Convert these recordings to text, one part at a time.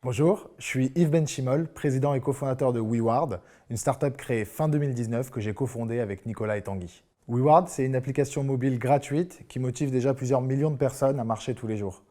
Bonjour, je suis Yves Benchimol, président et cofondateur de WeWard, une startup créée fin 2019 que j'ai cofondée avec Nicolas et Tanguy. WeWard, c'est une application mobile gratuite qui motive déjà plusieurs millions de personnes à marcher tous les jours.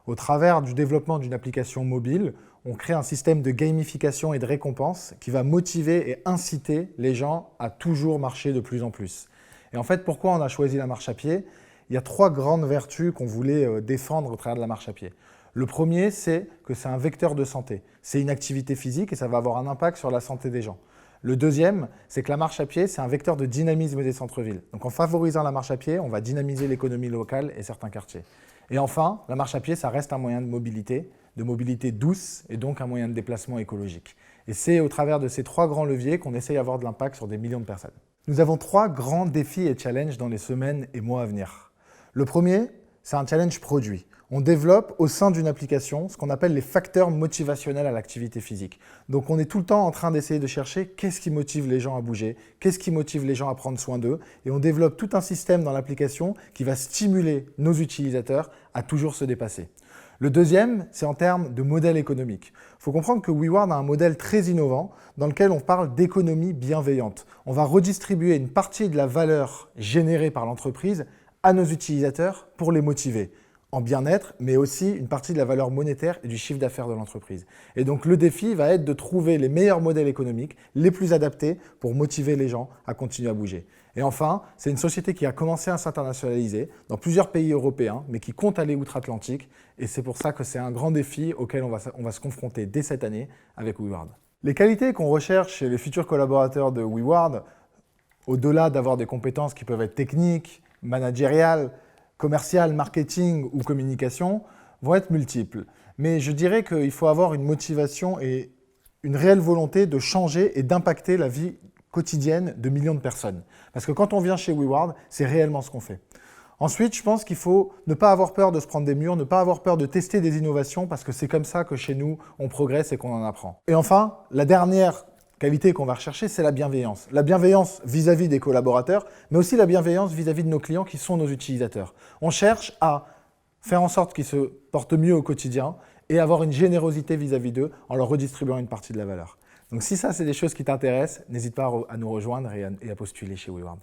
Au travers du développement d'une application mobile, on crée un système de gamification et de récompense qui va motiver et inciter les gens à toujours marcher de plus en plus. Et en fait, pourquoi on a choisi la marche à pied? Il y a trois grandes vertus qu'on voulait défendre au travers de la marche à pied. Le premier, c'est que c'est un vecteur de santé. C'est une activité physique et ça va avoir un impact sur la santé des gens. Le deuxième, c'est que la marche à pied, c'est un vecteur de dynamisme des centres-villes. Donc en favorisant la marche à pied, on va dynamiser l'économie locale et certains quartiers. Et enfin, la marche à pied, ça reste un moyen de mobilité douce et donc un moyen de déplacement écologique. Et c'est au travers de ces trois grands leviers qu'on essaye d'avoir de l'impact sur des millions de personnes. Nous avons trois grands défis et challenges dans les semaines et mois à venir. Le premier, c'est un challenge produit. On développe au sein d'une application ce qu'on appelle les facteurs motivationnels à l'activité physique. Donc on est tout le temps en train d'essayer de chercher qu'est-ce qui motive les gens à bouger, qu'est-ce qui motive les gens à prendre soin d'eux, et on développe tout un système dans l'application qui va stimuler nos utilisateurs à toujours se dépasser. Le deuxième, c'est en termes de modèle économique. Il faut comprendre que WeWard a un modèle très innovant dans lequel on parle d'économie bienveillante. On va redistribuer une partie de la valeur générée par l'entreprise à nos utilisateurs pour les motiver en bien-être, mais aussi une partie de la valeur monétaire et du chiffre d'affaires de l'entreprise. Et donc le défi va être de trouver les meilleurs modèles économiques, les plus adaptés pour motiver les gens à continuer à bouger. Et enfin, c'est une société qui a commencé à s'internationaliser dans plusieurs pays européens, mais qui compte aller outre-Atlantique. Et c'est pour ça que c'est un grand défi auquel on va se confronter dès cette année avec WeWard. Les qualités qu'on recherche chez les futurs collaborateurs de WeWard, au-delà d'avoir des compétences qui peuvent être techniques, managériales, commercial, marketing ou communication vont être multiples. Mais je dirais qu'il faut avoir une motivation et une réelle volonté de changer et d'impacter la vie quotidienne de millions de personnes. Parce que quand on vient chez WeWard, c'est réellement ce qu'on fait. Ensuite, je pense qu'il faut ne pas avoir peur de se prendre des murs, ne pas avoir peur de tester des innovations, parce que c'est comme ça que chez nous, on progresse et qu'on en apprend. Et enfin, la dernière qualité qu'on va rechercher, c'est la bienveillance. La bienveillance vis-à-vis des collaborateurs, mais aussi la bienveillance vis-à-vis de nos clients qui sont nos utilisateurs. On cherche à faire en sorte qu'ils se portent mieux au quotidien et avoir une générosité vis-à-vis d'eux en leur redistribuant une partie de la valeur. Donc si ça, c'est des choses qui t'intéressent, n'hésite pas à nous rejoindre et à postuler chez WeWard.